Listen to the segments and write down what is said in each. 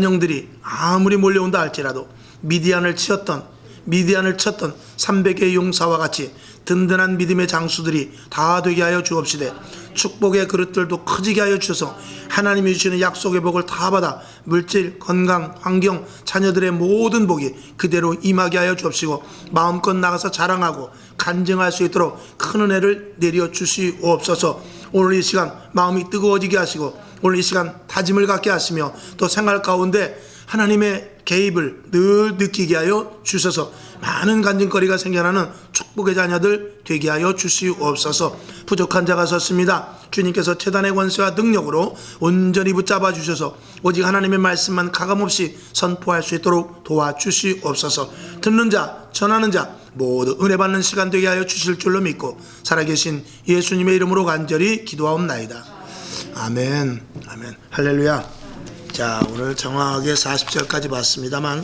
영들이 아무리 몰려온다 할지라도 미디안을 쳤던 300의 용사와 같이 든든한 믿음의 장수들이 다 되게 하여 주옵시되, 축복의 그릇들도 커지게 하여 주셔서 하나님이 주시는 약속의 복을 다 받아 물질, 건강, 환경, 자녀들의 모든 복이 그대로 임하게 하여 주옵시고, 마음껏 나가서 자랑하고 간증할 수 있도록 큰 은혜를 내려 주시옵소서. 오늘 이 시간 마음이 뜨거워지게 하시고, 오늘 이 시간 다짐을 갖게 하시며, 또 생활 가운데 하나님의 개입을 늘 느끼게 하여 주셔서 많은 간증거리가 생겨나는 축복의 자녀들 되게 하여 주시옵소서. 부족한 자가 섰습니다. 주님께서 최단의 권세와 능력으로 온전히 붙잡아 주셔서 오직 하나님의 말씀만 가감없이 선포할 수 있도록 도와주시옵소서. 듣는 자, 전하는 자 모두 은혜 받는 시간 되게 하여 주실 줄로 믿고 살아계신 예수님의 이름으로 간절히 기도하옵나이다. 아멘. 아멘. 할렐루야. 자, 오늘 정확하게 40절까지 봤습니다만,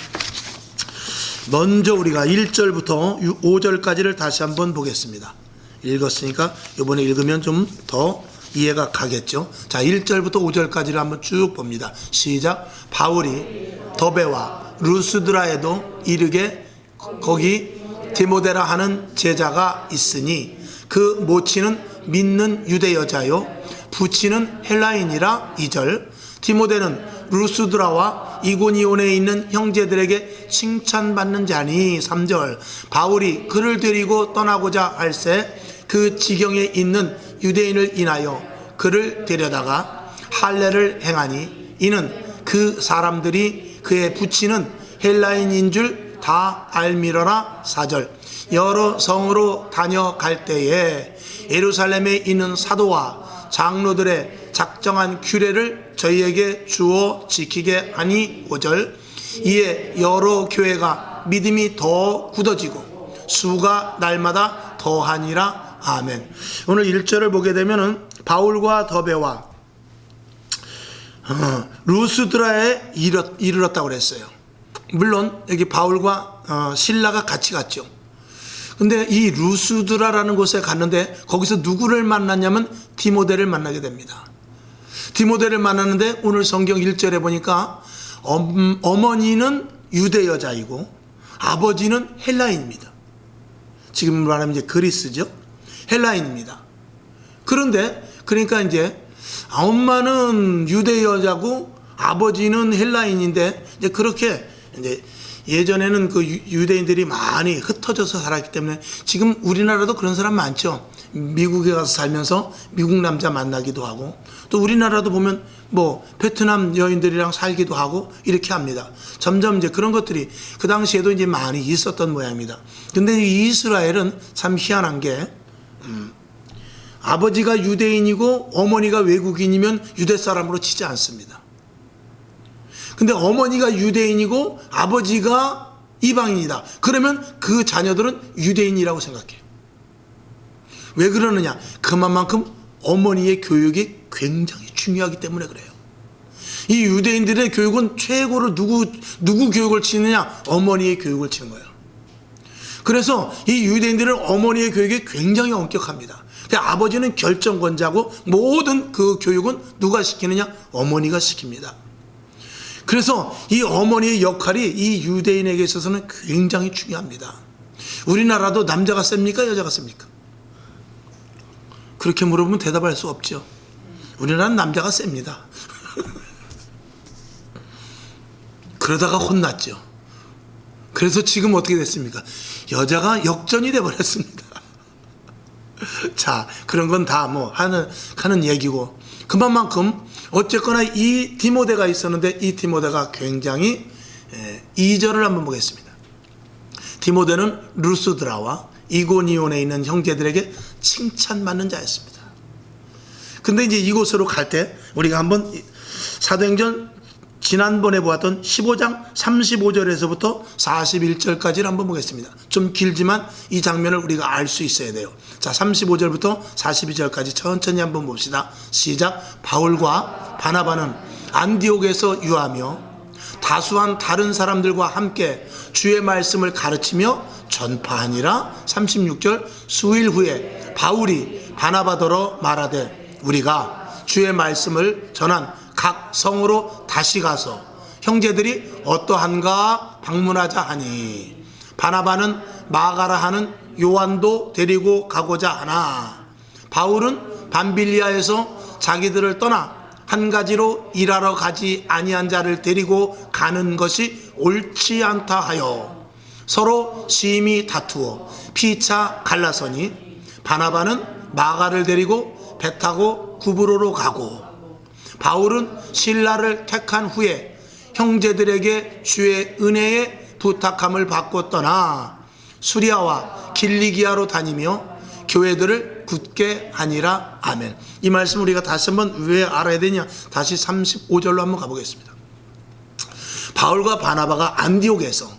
먼저 우리가 1절부터 5절까지를 다시 한번 보겠습니다. 읽었으니까 이번에 읽으면 좀 더 이해가 가겠죠. 자, 1절부터 5절까지를 한번 쭉 봅니다. 시작. 바울이 더베와 루스드라에도 이르게 거기 디모데라 하는 제자가 있으니 그 모친은 믿는 유대 여자요 부친은 헬라인이라. 2절. 디모데는 루스드라와 이고니온에 있는 형제들에게 칭찬받는 자니. 3절. 바울이 그를 데리고 떠나고자 할새 그 지경에 있는 유대인을 인하여 그를 데려다가 할례를 행하니, 이는 그 사람들이 그의 부친은 헬라인인 줄 다 알미러라. 4절. 여러 성으로 다녀갈 때에 예루살렘에 있는 사도와 장로들의 작정한 규례를 저희에게 주어 지키게 하니. 5절. 이에 여러 교회가 믿음이 더 굳어지고 수가 날마다 더하니라. 아멘. 오늘 1절을 보게 되면은 바울과 더베와 루스드라에 이르렀다고 그랬어요. 물론 여기 바울과 실라가 같이 갔죠. 근데 이 루스드라라는 곳에 갔는데 거기서 누구를 만났냐면 디모데를 만나게 됩니다. 디모데를 만났는데 오늘 성경 1절에 보니까 어머니는 유대 여자이고 아버지는 헬라인입니다. 지금 말하면 이제 그리스죠. 헬라인입니다. 그런데 그러니까 이제 엄마는 유대 여자고 아버지는 헬라인인데, 이제 그렇게 이제 예전에는 그 유대인들이 많이 흩어져서 살았기 때문에, 지금 우리나라도 그런 사람 많죠. 미국에 가서 살면서 미국 남자 만나기도 하고, 또 우리나라도 보면 뭐 베트남 여인들이랑 살기도 하고 이렇게 합니다. 점점 이제 그런 것들이 그 당시에도 이제 많이 있었던 모양입니다. 근데 이 이스라엘은 참 희한한 게, 아버지가 유대인이고 어머니가 외국인이면 유대 사람으로 치지 않습니다. 근데 어머니가 유대인이고 아버지가 이방인이다. 그러면 그 자녀들은 유대인이라고 생각해요. 왜 그러느냐? 그만큼 어머니의 교육이 굉장히 중요하기 때문에 그래요. 이 유대인들의 교육은 최고로 누구 교육을 치느냐? 어머니의 교육을 치는 거예요. 그래서 이 유대인들은 어머니의 교육이 굉장히 엄격합니다. 아버지는 결정권자고 모든 그 교육은 누가 시키느냐? 어머니가 시킵니다. 그래서 이 어머니의 역할이 이 유대인에게 있어서는 굉장히 중요합니다. 우리나라도 남자가 셉니까? 여자가 셉니까? 그렇게 물어보면 대답할 수 없죠. 우리나라는 남자가 셉니다. 그러다가 혼났죠. 그래서 지금 어떻게 됐습니까? 여자가 역전이 돼버렸습니다. 자, 그런 건 다 뭐 하는 얘기고, 그만큼 어쨌거나 이 디모데가 있었는데 이 디모데가 굉장히 2절을 한번 보겠습니다. 디모데는 루스드라와 이고니온에 있는 형제들에게 칭찬받는 자였습니다. 근데 이제 이곳으로 갈 때 우리가 한번 사도행전 지난번에 보았던 15장 35절에서부터 41절까지를 한번 보겠습니다. 좀 길지만 이 장면을 우리가 알 수 있어야 돼요. 자, 35절부터 42절까지 천천히 한번 봅시다. 시작. 바울과 바나바는 안디옥에서 유하며 다수한 다른 사람들과 함께 주의 말씀을 가르치며 전파하니라. 36절. 수일 후에 바울이 바나바더러 말하되 우리가 주의 말씀을 전한 각 성으로 다시 가서 형제들이 어떠한가 방문하자 하니 바나바는 마가라 하는 요한도 데리고 가고자 하나 바울은 밤빌리아에서 자기들을 떠나 한 가지로 일하러 가지 아니한 자를 데리고 가는 것이 옳지 않다 하여 서로 심히 다투어 피차 갈라서니 바나바는 마가를 데리고 배 타고 구브로로 가고 바울은 실라를 택한 후에 형제들에게 주의 은혜에 부탁함을 받고 떠나 수리아와 길리기아로 다니며 교회들을 굳게 하니라. 아멘. 이 말씀 우리가 다시 한번 왜 알아야 되냐, 다시 35절로 한번 가보겠습니다. 바울과 바나바가 안디옥에서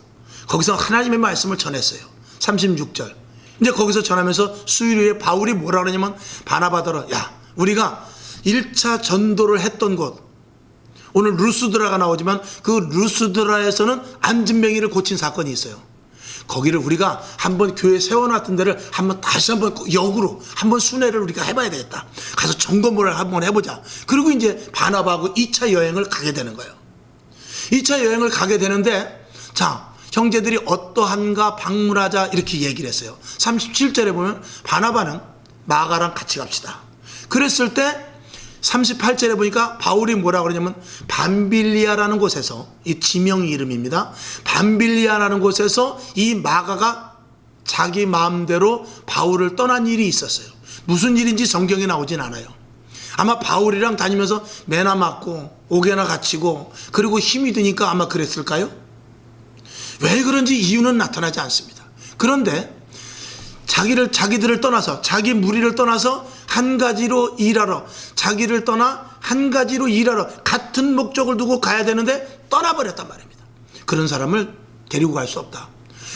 거기서 하나님의 말씀을 전했어요. 36절. 이제 거기서 전하면서 수요일 후에 바울이 뭐라 그러냐면 바나바더러, 야, 우리가 1차 전도를 했던 곳, 오늘 루스드라가 나오지만 그 루스드라에서는 안진뱅이를 고친 사건이 있어요. 거기를 우리가 한번 교회 세워놨던 데를 한번 다시 한번 역으로 한번 순회를 우리가 해봐야 되겠다. 가서 점검을 한번 해보자. 그리고 이제 바나바하고 2차 여행을 가게 되는 거예요. 2차 여행을 가게 되는데, 자, 형제들이 어떠한가 방문하자 이렇게 얘기를 했어요. 37절에 보면 바나바는 마가랑 같이 갑시다. 그랬을 때 38절에 보니까 바울이 뭐라 그러냐면 밤빌리아라는 곳에서, 이 지명 이름입니다. 밤빌리아라는 곳에서 이 마가가 자기 마음대로 바울을 떠난 일이 있었어요. 무슨 일인지 성경에 나오진 않아요. 아마 바울이랑 다니면서 매나 맞고 옥에나 갇히고 그리고 힘이 드니까 아마 그랬을까요? 왜 그런지 이유는 나타나지 않습니다. 그런데 자기들을 떠나서, 자기 무리를 떠나서 한 가지로 일하러, 자기를 떠나 한 가지로 일하러 같은 목적을 두고 가야 되는데 떠나버렸단 말입니다. 그런 사람을 데리고 갈 수 없다.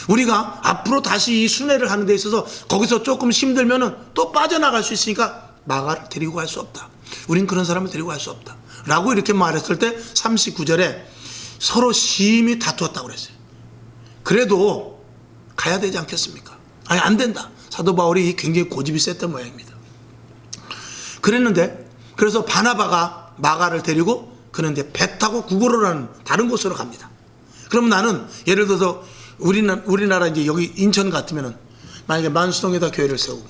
우리가 앞으로 다시 이 순회를 하는 데 있어서 거기서 조금 힘들면은 또 빠져나갈 수 있으니까 마가를 데리고 갈 수 없다. 우린 그런 사람을 데리고 갈 수 없다. 라고 이렇게 말했을 때 39절에 서로 심히 다투었다고 그랬어요. 그래도 가야 되지 않겠습니까? 아니, 안 된다. 사도 바울이 굉장히 고집이 셌던 모양입니다. 그랬는데, 그래서 바나바가 마가를 데리고 그런데 배 타고 구브로라는 다른 곳으로 갑니다. 그럼 나는 예를 들어서 우리나라 이제 여기 인천 같으면은 만약에 만수동에다 교회를 세우고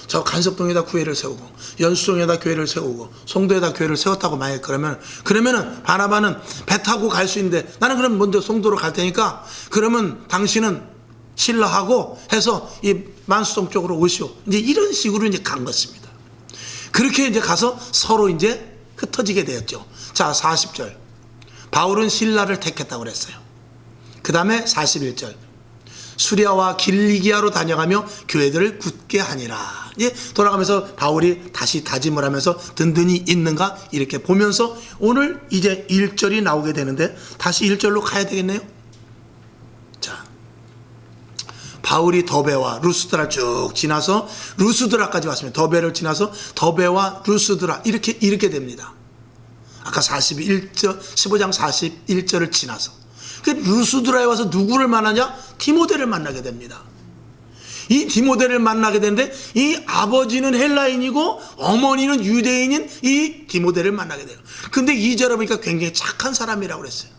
저 간석동에다 교회를 세우고 연수동에다 교회를 세우고 송도에다 교회를 세웠다고 만약에 그러면은 바나바는 배 타고 갈 수 있는데 나는 그럼 먼저 송도로 갈 테니까 그러면 당신은 신라하고 해서 이 만수동 쪽으로 오시오. 이제 이런 식으로 이제 간 것입니다. 그렇게 이제 가서 서로 이제 흩어지게 되었죠. 자, 40절. 바울은 신라를 택했다고 그랬어요. 그 다음에 41절. 수리아와 길리기아로 다녀가며 교회들을 굳게 하니라. 예, 돌아가면서 바울이 다시 다짐을 하면서 든든히 있는가 이렇게 보면서 오늘 이제 1절이 나오게 되는데 다시 1절로 가야 되겠네요. 자, 바울이 더베와 루스드라 쭉 지나서 루스드라까지 왔습니다. 더베를 지나서 더베와 루스드라 이렇게 됩니다. 아까 15장 41절을 지나서 루스드라에 와서 누구를 만나냐? 디모데를 만나게 됩니다. 이 디모데를 만나게 되는데 이 아버지는 헬라인이고 어머니는 유대인인 이 디모데를 만나게 돼요. 근데 2절에 보니까 굉장히 착한 사람이라고 그랬어요.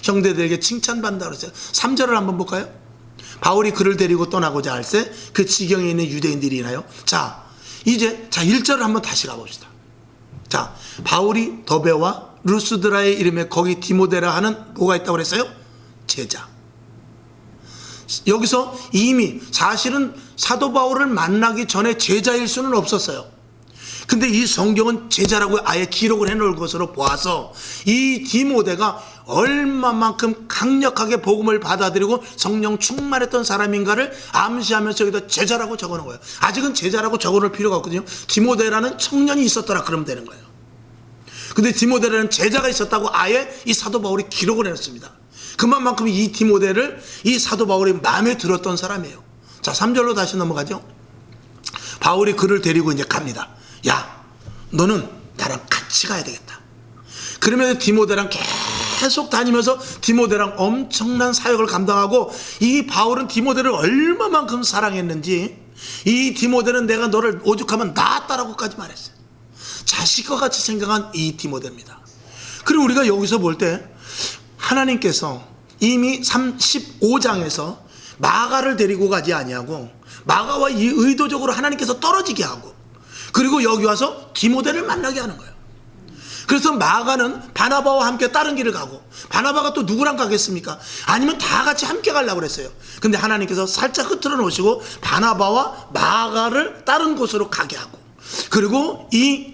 형제들에게 칭찬받는다고 그랬어요. 3절을 한번 볼까요? 바울이 그를 데리고 떠나고자 할 때 그 지경에 있는 유대인들이 있나요? 자, 이제 1절을 한번 다시 가봅시다. 자, 바울이 더베와 루스드라의 이름에 거기 디모데라 하는 뭐가 있다고 그랬어요? 제자. 여기서 이미 사실은 사도 바울을 만나기 전에 제자일 수는 없었어요. 근데 이 성경은 제자라고 아예 기록을 해놓을 것으로 보아서 이 디모데가 얼마만큼 강력하게 복음을 받아들이고 성령 충만했던 사람인가를 암시하면서 여기다 제자라고 적어놓은 거예요. 아직은 제자라고 적어놓을 필요가 없거든요. 디모데라는 청년이 있었더라 그러면 되는 거예요. 근데 디모데라는 제자가 있었다고 아예 이 사도 바울이 기록을 해놨습니다. 그만큼 이 디모데를 이 사도 바울이 마음에 들었던 사람이에요. 자, 3절로 다시 넘어가죠. 바울이 그를 데리고 이제 갑니다. 야, 너는 나랑 같이 가야 되겠다. 그러면서 디모데랑 계속 다니면서 디모데랑 엄청난 사역을 감당하고 이 바울은 디모데를 얼마만큼 사랑했는지 이 디모데는 내가 너를 오죽하면 낳았다라고까지 말했어요. 자식과 같이 생각한 이 디모데입니다. 그리고 우리가 여기서 볼 때 하나님께서 이미 35장에서 마가를 데리고 가지 아니하고 마가와 의도적으로 하나님께서 떨어지게 하고, 그리고 여기 와서 디모데를 만나게 하는 거예요. 그래서 마가는 바나바와 함께 다른 길을 가고, 바나바가 또 누구랑 가겠습니까? 아니면 다 같이 함께 가려고 그랬어요. 근데 하나님께서 살짝 흐트러 놓으시고 바나바와 마가를 다른 곳으로 가게 하고, 그리고 이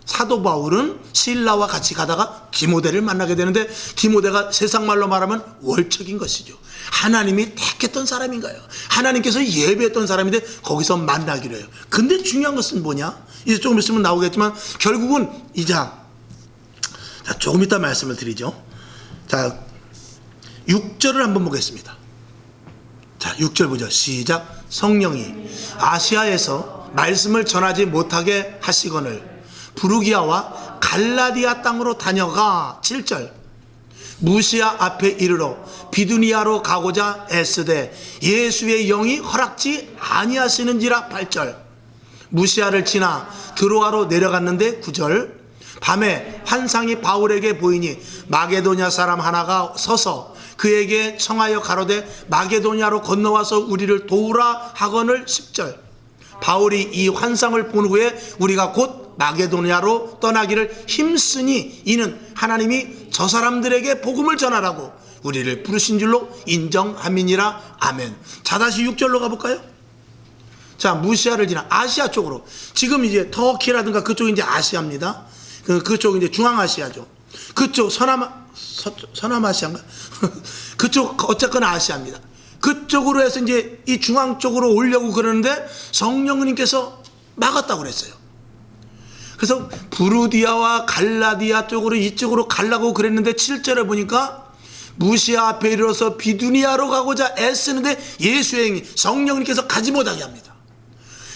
사도 바울은 실라와 같이 가다가 디모데를 만나게 되는데, 디모데가 세상 말로 말하면 월척인 것이죠. 하나님이 택했던 사람인 거예요. 하나님께서 예배했던 사람인데 거기서 만나기로 해요. 근데 중요한 것은 뭐냐? 이제 조금 있으면 나오겠지만 결국은 자, 조금 이따 말씀을 드리죠. 자, 6절을 한번 보겠습니다. 자, 6절 보죠. 시작. 성령이 아시아에서 말씀을 전하지 못하게 하시거늘 부르기아와 갈라디아 땅으로 다녀가. 7절. 무시아 앞에 이르러 비두니아로 가고자 애쓰되 예수의 영이 허락지 아니하시는지라. 8절. 무시아를 지나 드로아로 내려갔는데 9절. 밤에 환상이 바울에게 보이니 마게도냐 사람 하나가 서서 그에게 청하여 가로되 마게도냐로 건너와서 우리를 도우라 하거늘. 10절. 바울이 이 환상을 본 후에 우리가 곧 마게도냐로 떠나기를 힘쓰니 이는 하나님이 저 사람들에게 복음을 전하라고 우리를 부르신 줄로 인정함이니라. 아멘. 자, 다시 6절로 가볼까요? 자, 무시아를 지나 아시아 쪽으로, 지금 이제 터키라든가 그쪽이 이제 아시아입니다. 그쪽 이제 중앙아시아죠. 그쪽 서남아시아인가? 그쪽 어쨌거나 아시아입니다. 그쪽으로 해서 이제 이 중앙 쪽으로 오려고 그러는데 성령님께서 막았다고 그랬어요. 그래서 부르디아와 갈라디아 쪽으로 이쪽으로 가려고 그랬는데 7절에 보니까 무시아 앞에 이르러서 비두니아로 가고자 애쓰는데 예수의 성령님께서 가지 못하게 합니다.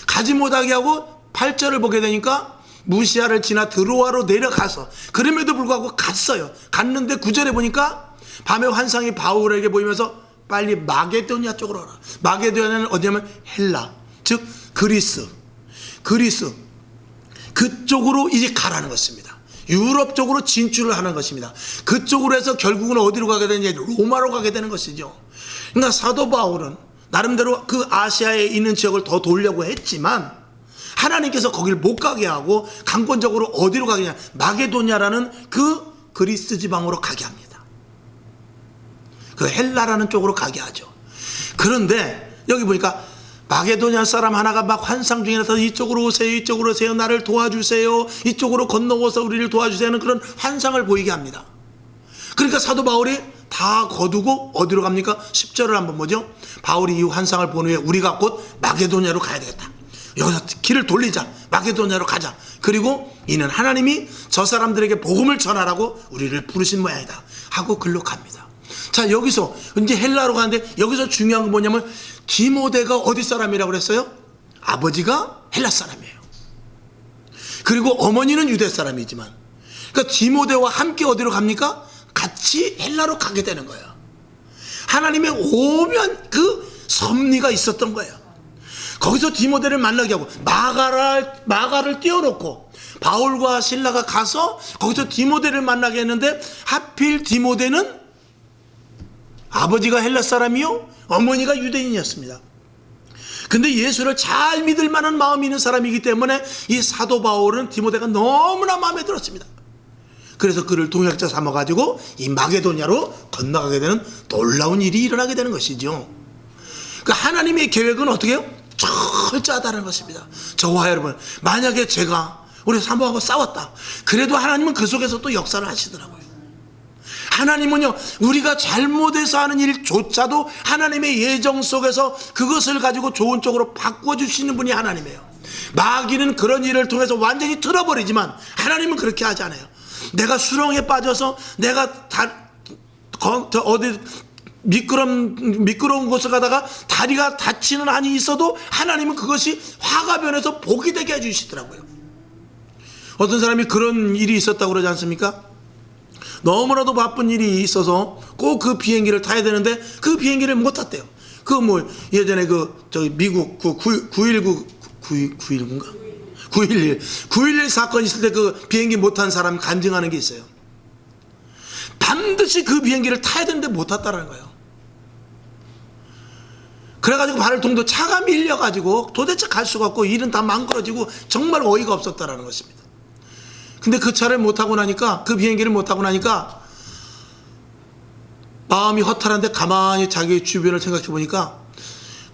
가지 못하게 하고 8절을 보게 되니까 무시아를 지나 드로아로 내려가서, 그럼에도 불구하고 갔어요. 갔는데 9절에 보니까 밤에 환상이 바울에게 보이면서 빨리 마게도냐 쪽으로 가라. 마게도냐는 어디냐면 헬라, 즉 그리스 그쪽으로 이제 가라는 것입니다. 유럽 쪽으로 진출을 하는 것입니다. 그쪽으로 해서 결국은 어디로 가게 되느냐, 로마로 가게 되는 것이죠. 그러니까 사도 바울은 나름대로 그 아시아에 있는 지역을 더 돌려고 했지만 하나님께서 거기를 못 가게 하고 강권적으로 어디로 가겠냐, 마게도냐라는 그 그리스 지방으로 가게 합니다. 그 헬라라는 쪽으로 가게 하죠. 그런데 여기 보니까 마게도냐 사람 하나가 막 환상 중에서 이쪽으로 오세요, 이쪽으로 오세요, 나를 도와주세요, 이쪽으로 건너와서 우리를 도와주세요 하는 그런 환상을 보이게 합니다. 그러니까 사도 바울이 다 거두고 어디로 갑니까? 10절을 한번 보죠. 바울이 이 환상을 본 후에 우리가 곧 마게도냐로 가야 되겠다. 여기서 길을 돌리자, 마게도냐로 가자. 그리고 이는 하나님이 저 사람들에게 복음을 전하라고 우리를 부르신 모양이다 하고 글로 갑니다. 자, 여기서 이제 헬라로 가는데 여기서 중요한 건 뭐냐면 디모데가 어디 사람이라고 그랬어요? 아버지가 헬라 사람이에요. 그리고 어머니는 유대 사람이지만, 그러니까 디모데와 함께 어디로 갑니까? 같이 헬라로 가게 되는 거예요. 하나님의 오면 그 섭리가 있었던 거예요. 거기서 디모데를 만나게 하고 마가를 띄워놓고 바울과 실라가 가서 거기서 디모데를 만나게 했는데, 하필 디모데는 아버지가 헬라 사람이요 어머니가 유대인이었습니다. 근데 예수를 잘 믿을 만한 마음이 있는 사람이기 때문에 이 사도 바울은 디모데가 너무나 마음에 들었습니다. 그래서 그를 동역자 삼아가지고 이 마게도냐로 건너가게 되는 놀라운 일이 일어나게 되는 것이죠. 그러니까 하나님의 계획은 어떻게 해요? 철저하다는 것입니다. 저와 여러분, 만약에 제가 우리 사모하고 싸웠다, 그래도 하나님은 그 속에서 또 역사를 하시더라고요. 하나님은요, 우리가 잘못해서 하는 일조차도 하나님의 예정 속에서 그것을 가지고 좋은 쪽으로 바꿔주시는 분이 하나님이에요. 마귀는 그런 일을 통해서 완전히 틀어버리지만 하나님은 그렇게 하지 않아요. 내가 수렁에 빠져서 내가 어디 미끄러운 곳을 가다가 다리가 다치는 한이 있어도 하나님은 그것이 화가 변해서 복이 되게 해주시더라고요. 어떤 사람이 그런 일이 있었다고 그러지 않습니까? 너무나도 바쁜 일이 있어서 꼭 그 비행기를 타야 되는데 그 비행기를 못 탔대요. 그 뭐 예전에 저기 미국 9.19인가? 9.11 사건 있을 때 그 비행기 못 탄 사람 간증하는 게 있어요. 반드시 그 비행기를 타야 되는데 못 탔다는 거예요. 그래가지고 발통도 차가 밀려가지고 도대체 갈 수가 없고 일은 다 망가지고 정말 어이가 없었다라는 것입니다. 근데 그 차를 못 타고 나니까, 그 비행기를 못 타고 나니까 마음이 허탈한데 가만히 자기 주변을 생각해 보니까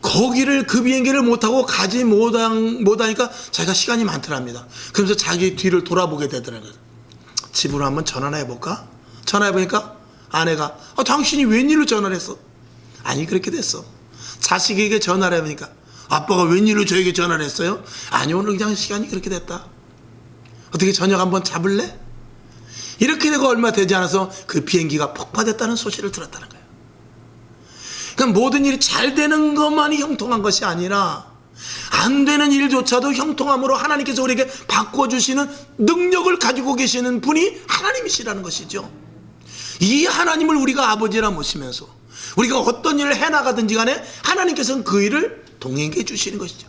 거기를, 그 비행기를 못 타고 가지 못하니까 자기가 시간이 많더랍니다. 그러면서 자기 뒤를 돌아보게 되더라고요. 집으로 한번 전화나 해볼까? 전화해보니까 아내가 당신이 웬일로 전화를 했어? 아니, 그렇게 됐어. 자식에게 전화를 해보니까 아빠가 웬일로 저에게 전화를 했어요? 아니, 오늘 그냥 시간이 그렇게 됐다. 어떻게 저녁 한번 잡을래? 이렇게 되고 얼마 되지 않아서 그 비행기가 폭파됐다는 소식을 들었다는 거예요. 그러니까 모든 일이 잘 되는 것만이 형통한 것이 아니라 안 되는 일조차도 형통함으로 하나님께서 우리에게 바꿔주시는 능력을 가지고 계시는 분이 하나님이시라는 것이죠. 이 하나님을 우리가 아버지라 모시면서 우리가 어떤 일을 해나가든지 간에 하나님께서는 그 일을 동행해 주시는 것이죠.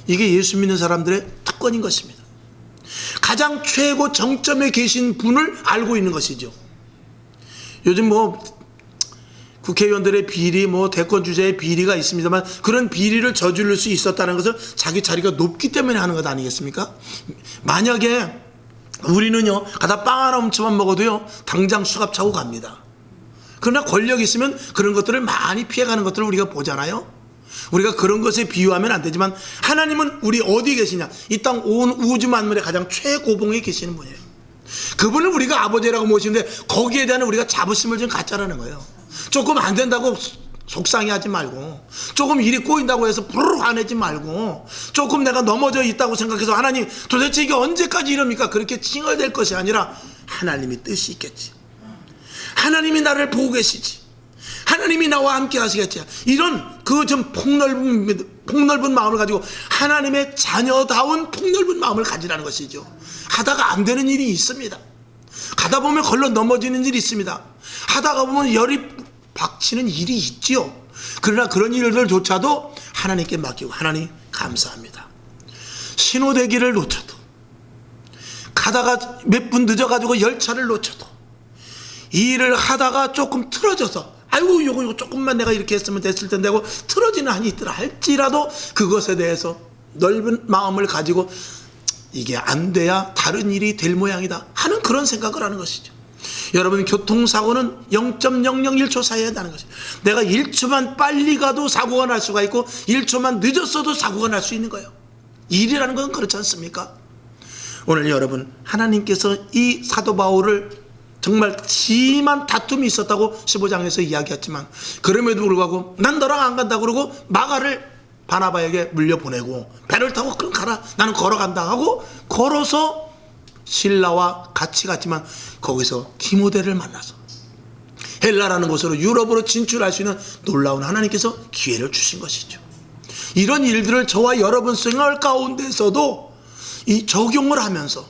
이게 예수 믿는 사람들의 특권인 것입니다. 가장 최고 정점에 계신 분을 알고 있는 것이죠. 요즘 국회의원들의 비리, 대권 주자의 비리가 있습니다만 그런 비리를 저지를 수 있었다는 것은 자기 자리가 높기 때문에 하는 것 아니겠습니까? 만약에 우리는요, 가다 빵 하나 훔쳐만 먹어도요, 당장 수갑 차고 갑니다. 그러나 권력이 있으면 그런 것들을 많이 피해가는 것들을 우리가 보잖아요. 우리가 그런 것에 비유하면 안 되지만 하나님은 우리 어디에 계시냐? 이 땅 온 우주 만물의 가장 최고봉에 계시는 분이에요. 그분을 우리가 아버지라고 모시는데 거기에 대한 우리가 자부심을 좀 갖자라는 거예요. 조금 안 된다고 속상해하지 말고, 조금 일이 꼬인다고 해서 부르르 화내지 말고, 조금 내가 넘어져 있다고 생각해서 하나님 도대체 이게 언제까지 이럽니까? 그렇게 칭얼댈 것이 아니라 하나님이 뜻이 있겠지. 하나님이 나를 보고 계시지. 하나님이 나와 함께 하시겠지. 이런 그 좀 폭넓은 마음을 가지고 하나님의 자녀다운 폭넓은 마음을 가지라는 것이죠. 하다가 안 되는 일이 있습니다. 가다 보면 걸러 넘어지는 일이 있습니다. 하다가 보면 열이 박치는 일이 있지요. 그러나 그런 일들조차도 하나님께 맡기고, 하나님 감사합니다. 신호대기를 놓쳐도, 가다가 몇 분 늦어가지고 열차를 놓쳐도, 이 일을 하다가 조금 틀어져서 아이고 요거 조금만 내가 이렇게 했으면 됐을 텐데 하고 틀어지는 한이 있더라 할지라도 그것에 대해서 넓은 마음을 가지고 이게 안 돼야 다른 일이 될 모양이다 하는 그런 생각을 하는 것이죠. 여러분, 교통사고는 0.001초 사이에 나는 것이죠. 내가 1초만 빨리 가도 사고가 날 수가 있고 1초만 늦었어도 사고가 날 수 있는 거예요. 일이라는 건 그렇지 않습니까? 오늘 여러분, 하나님께서 이 사도 바울을 정말 심한 다툼이 있었다고 15장에서 이야기했지만 그럼에도 불구하고 난 너랑 안 간다 그러고 마가를 바나바에게 물려보내고 배를 타고 그럼 가라 나는 걸어간다 하고 걸어서 신라와 같이 갔지만 거기서 디모데를 만나서 헬라라는 곳으로 유럽으로 진출할 수 있는 놀라운 하나님께서 기회를 주신 것이죠. 이런 일들을 저와 여러분 생활 가운데서도 이 적용을 하면서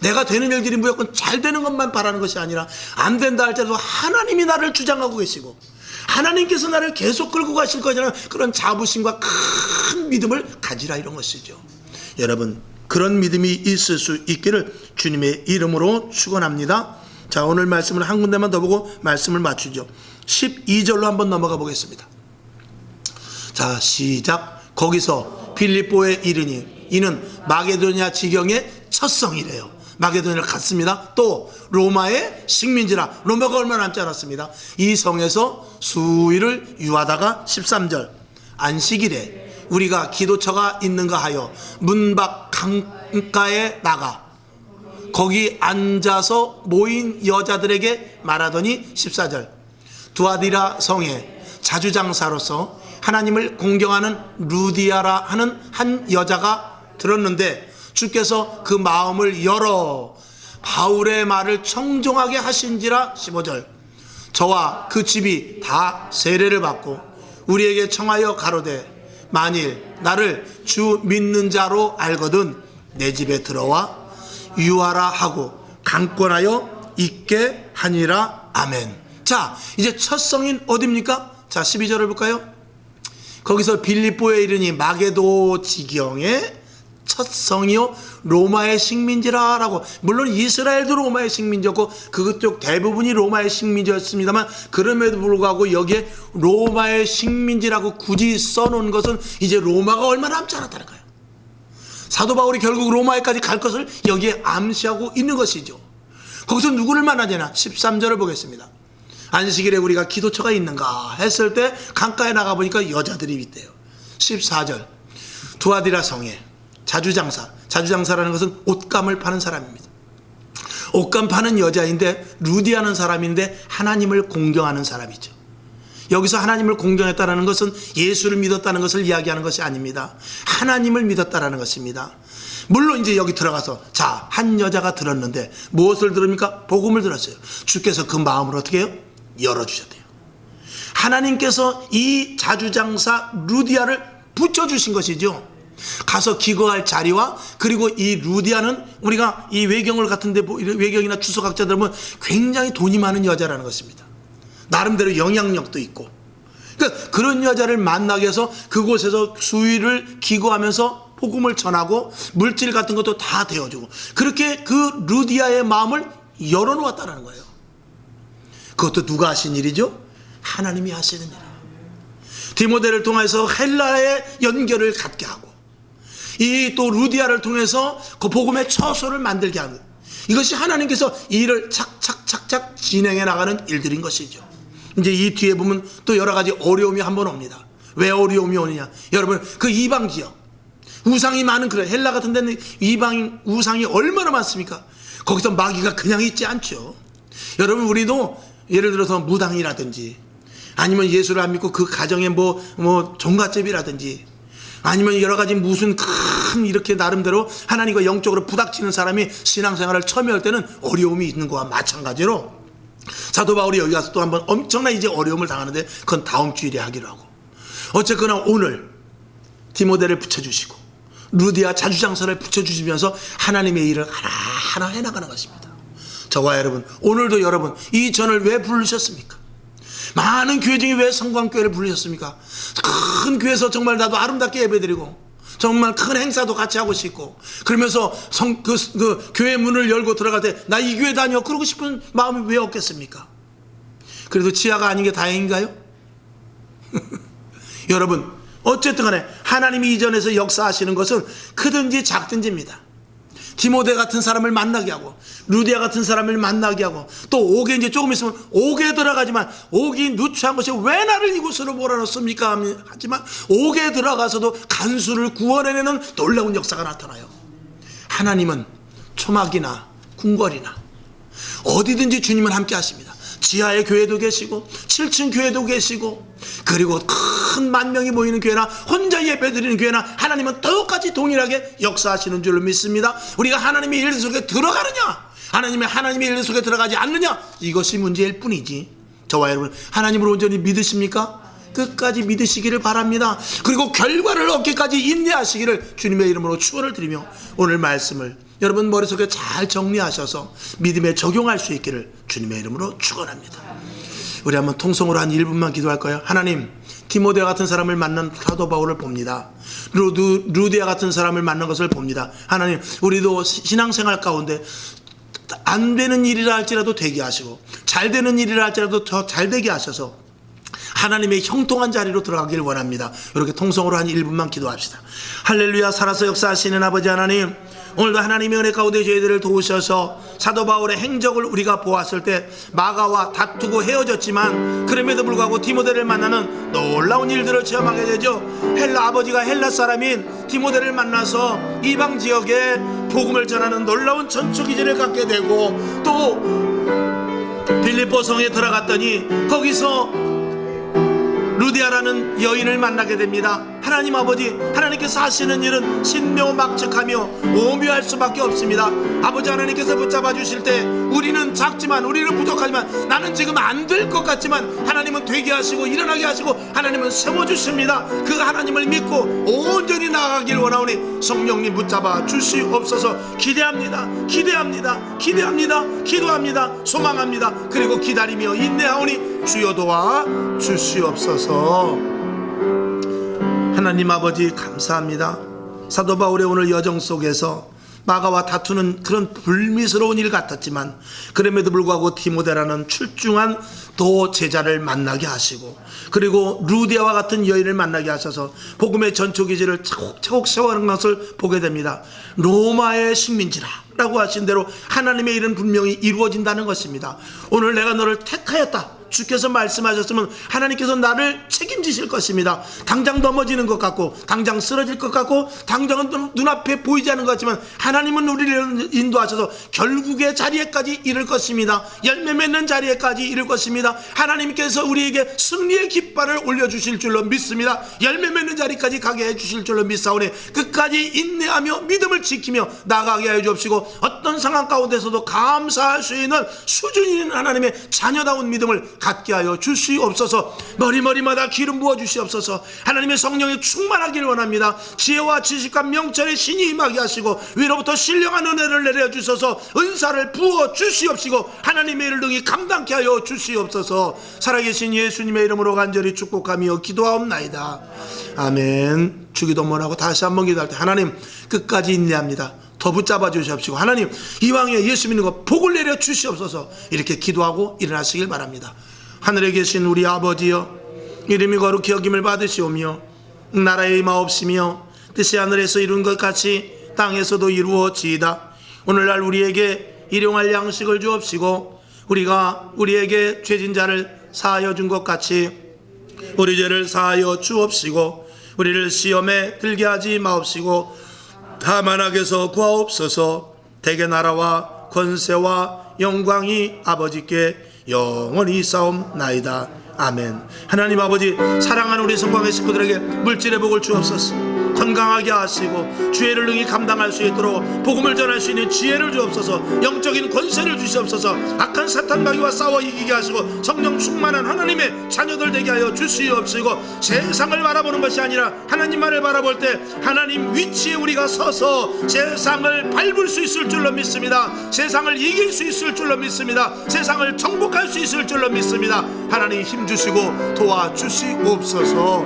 내가 되는 일들이 무조건 잘 되는 것만 바라는 것이 아니라 안 된다 할지라도 하나님이 나를 주장하고 계시고 하나님께서 나를 계속 끌고 가실 거라는 그런 자부심과 큰 믿음을 가지라 이런 것이죠. 여러분, 그런 믿음이 있을 수 있기를 주님의 이름으로 축원합니다. 자, 오늘 말씀을 한 군데만 더 보고 말씀을 마치죠. 12절로 한번 넘어가 보겠습니다. 자, 시작. 거기서 빌립보에 이르니 이는 마게도냐 지경의 첫 성이래요. 마게도냐를 갔습니다. 또 로마의 식민지라, 로마가 얼마 남지 않았습니다. 이 성에서 수일을 유하다가 13절 안식일에 우리가 기도처가 있는가 하여 문 밖 강가에 나가 거기 앉아서 모인 여자들에게 말하더니 14절 두아디라 성에 자주장사로서 하나님을 공경하는 루디아라 하는 한 여자가 들었는데 주께서 그 마음을 열어 바울의 말을 청종하게 하신지라. 15절 저와 그 집이 다 세례를 받고 우리에게 청하여 가로되 만일 나를 주 믿는 자로 알거든 내 집에 들어와 유하라 하고 강권하여 있게 하니라. 아멘. 자, 이제 첫 성인 어디입니까? 자, 12절을 볼까요? 거기서 빌립보에 이르니 마게도 지경의 첫 성이요 로마의 식민지라라고. 물론 이스라엘도 로마의 식민지였고 그쪽 대부분이 로마의 식민지였습니다만, 그럼에도 불구하고 여기에 로마의 식민지라고 굳이 써놓은 것은 이제 로마가 얼마 남지 않았다는 거예요. 사도 바울이 결국 로마에까지 갈 것을 여기에 암시하고 있는 것이죠. 거기서 누구를 만나냐나 13절을 보겠습니다. 안식일에 우리가 기도처가 있는가 했을 때 강가에 나가보니까 여자들이 있대요. 14절 두아디라 성에 자주장사라는 것은 옷감을 파는 사람입니다. 옷감 파는 여자인데 루디아는 사람인데 하나님을 공경하는 사람이죠. 여기서 하나님을 공경했다는 것은 예수를 믿었다는 것을 이야기하는 것이 아닙니다. 하나님을 믿었다는 것입니다. 물론 이제 여기 들어가서 한 여자가 들었는데 무엇을 들습니까? 복음을 들었어요. 주께서 그 마음을 어떻게 해요? 열어주셨대요. 하나님께서 이 자주장사 루디아를 붙여주신 것이죠. 가서 기거할 자리와, 그리고 이 루디아는 우리가 이 외경을 같은데 외경이나 주석학자들 보면 굉장히 돈이 많은 여자라는 것입니다. 나름대로 영향력도 있고, 그러니까 그런 여자를 만나게 해서 그곳에서 수위를 기거하면서 복음을 전하고 물질 같은 것도 다 되어주고, 그렇게 그 루디아의 마음을 열어놓았다는 거예요. 그것도 누가 하신 일이죠? 하나님이 하시는 일이에요. 디모데를 통해서 헬라의 연결을 갖게 하고, 이 또 루디아를 통해서 그 복음의 처소를 만들게 하는, 이것이 하나님께서 일을 착착착착 진행해 나가는 일들인 것이죠. 이제 이 뒤에 보면 또 여러 가지 어려움이 한번 옵니다. 왜 어려움이 오느냐? 여러분, 그 이방 지역 우상이 많은 그런 헬라 같은 데는 이방 우상이 얼마나 많습니까? 거기서 마귀가 그냥 있지 않죠. 여러분, 우리도 예를 들어서 무당이라든지 아니면 예수를 안 믿고 그 가정에 뭐 종갓집이라든지 아니면 여러 가지 무슨 큰 이렇게 나름대로 하나님과 영적으로 부닥치는 사람이 신앙생활을 처음에 할 때는 어려움이 있는 거와 마찬가지로 사도 바울이 여기 가서 또 한번 엄청난 이제 어려움을 당하는데, 그건 다음 주일에 하기로 하고, 어쨌거나 오늘 디모데를 붙여주시고 루디아 자주장사를 붙여주시면서 하나님의 일을 하나하나 해나가는 것입니다. 저와 여러분, 오늘도 여러분 이 전을 왜 부르셨습니까? 많은 교회 중에 왜 성광교회를 부르셨습니까? 큰 교회에서 정말 나도 아름답게 예배드리고 정말 큰 행사도 같이 하고 싶고, 그러면서 그 교회 문을 열고 들어갈 때 나 이 교회 다녀 그러고 싶은 마음이 왜 없겠습니까? 그래도 지하가 아닌 게 다행인가요? 여러분, 어쨌든 간에 하나님이 이전에서 역사하시는 것은 크든지 작든지입니다. 디모데 같은 사람을 만나게 하고 루디아 같은 사람을 만나게 하고, 또 옥에 이제 조금 있으면 옥에 들어가지만 옥이 누추한 것이 왜 나를 이곳으로 몰아넣습니까? 하지만 옥에 들어가서도 간수를 구원해내는 놀라운 역사가 나타나요. 하나님은 초막이나 궁궐이나 어디든지 주님은 함께 하십니다. 지하의 교회도 계시고 7층 교회도 계시고, 그리고 큰 만명이 모이는 교회나 혼자 예배드리는 교회나 하나님은 똑같이 동일하게 역사하시는 줄로 믿습니다. 우리가 하나님의 일 속에 들어가느냐, 하나님의 일 속에 들어가지 않느냐, 이것이 문제일 뿐이지. 저와 여러분, 하나님을 온전히 믿으십니까? 끝까지 믿으시기를 바랍니다. 그리고 결과를 얻기까지 인내하시기를 주님의 이름으로 축원을 드리며, 오늘 말씀을 여러분 머릿속에 잘 정리하셔서 믿음에 적용할 수 있기를 주님의 이름으로 축원합니다. 우리 한번 통성으로 한 1분만 기도할까요? 하나님, 디모데 같은 사람을 만난 사도 바울을 봅니다. 루디아 같은 사람을 만난 것을 봅니다. 하나님, 우리도 신앙생활 가운데 안 되는 일이라 할지라도 되게 하시고, 잘 되는 일이라 할지라도 더 잘 되게 하셔서 하나님의 형통한 자리로 들어가길 원합니다. 이렇게 통성으로 한 1분만 기도합시다. 할렐루야. 살아서 역사하시는 아버지 하나님, 오늘도 하나님의 은혜 가운데 저희들을 도우셔서 사도 바울의 행적을 우리가 보았을 때 마가와 다투고 헤어졌지만 그럼에도 불구하고 디모데를 만나는 놀라운 일들을 체험하게 되죠. 아버지가 헬라 사람인 디모데를 만나서 이방 지역에 복음을 전하는 놀라운 전초기질을 갖게 되고, 또 빌립보 성에 들어갔더니 거기서 루디아라는 여인을 만나게 됩니다. 하나님 아버지, 하나님께서 하시는 일은 신묘막측하며 오묘할 수밖에 없습니다. 아버지, 하나님께서 붙잡아 주실 때 우리는 작지만, 우리는 부족하지만, 나는 지금 안 될 것 같지만 하나님은 되게 하시고 일어나게 하시고 하나님은 세워주십니다. 그 하나님을 믿고 온전히 나아가길 원하오니 성령님 붙잡아 주시옵소서. 기대합니다. 기도합니다. 소망합니다. 그리고 기다리며 인내하오니 주여 도와 주시옵소서. 하나님 아버지, 감사합니다. 사도 바울의 오늘 여정 속에서 마가와 다투는 그런 불미스러운 일 같았지만 그럼에도 불구하고 디모데라는 출중한 도 제자를 만나게 하시고 그리고 루디아와 같은 여인을 만나게 하셔서 복음의 전초기지를 차곡차곡 세워가는 것을 보게 됩니다. 로마의 식민지라 라고 하신 대로 하나님의 일은 분명히 이루어진다는 것입니다. 오늘 내가 너를 택하였다 주께서 말씀하셨으면 하나님께서 나를 책임지실 것입니다. 당장 넘어지는 것 같고 당장 쓰러질 것 같고 당장은 눈앞에 보이지 않는 것 같지만 하나님은 우리를 인도하셔서 결국의 자리에까지 이를 것입니다. 열매 맺는 자리에까지 이를 것입니다. 하나님께서 우리에게 승리의 깃발을 올려주실 줄로 믿습니다. 열매 맺는 자리까지 가게 해주실 줄로 믿사오니 끝까지 인내하며 믿음을 지키며 나가게 하여 주옵시고 어떤 상황 가운데서도 감사할 수 있는 수준이 있는 하나님의 자녀다운 믿음을 갖게 하여 주시옵소서. 머리마다 기름 부어 주시옵소서. 하나님의 성령에 충만하기를 원합니다. 지혜와 지식과 명철의 신이 임하게 하시고 위로부터 신령한 은혜를 내려주셔서 은사를 부어 주시옵시고 하나님의 일을 능히 감당케 하여 주시옵소서. 살아계신 예수님의 이름으로 간절히 축복하며 기도하옵나이다. 아멘. 주기도문하고 다시 한번 기도할 때 하나님 끝까지 인내합니다. 더 붙잡아 주시옵시고 하나님 이왕에 예수 믿는 것 복을 내려 주시옵소서. 이렇게 기도하고 일어나시길 바랍니다. 하늘에 계신 우리 아버지여 이름이 거룩히 여김을 받으시오며 나라의 임하옵시며 뜻이 하늘에서 이룬 것 같이 땅에서도 이루어지이다. 오늘날 우리에게 일용할 양식을 주옵시고 우리가 우리에게 죄진 자를 사하여 준 것 같이 우리 죄를 사하여 주옵시고 우리를 시험에 들게 하지 마옵시고 다만 악에서 구하옵소서. 대개 나라와 권세와 영광이 아버지께 영원히 싸움나이다. 아멘. 하나님 아버지 사랑하는 우리 성광의 식구들에게 물질의 복을 주옵소서. 건강하게 하시고 주의를 능히 감당할 수 있도록 복음을 전할 수 있는 지혜를 주옵소서. 영적인 권세를 주시옵소서. 악한 사탄 마귀와 싸워 이기게 하시고 성령 충만한 하나님의 자녀들 되게 하여 주시옵시고 세상을 바라보는 것이 아니라 하나님만을 바라볼 때 하나님 위치에 우리가 서서 세상을 밟을 수 있을 줄로 믿습니다. 세상을 이길 수 있을 줄로 믿습니다. 세상을 정복할 수 있을 줄로 믿습니다. 하나님 힘주시고 도와주시옵소서.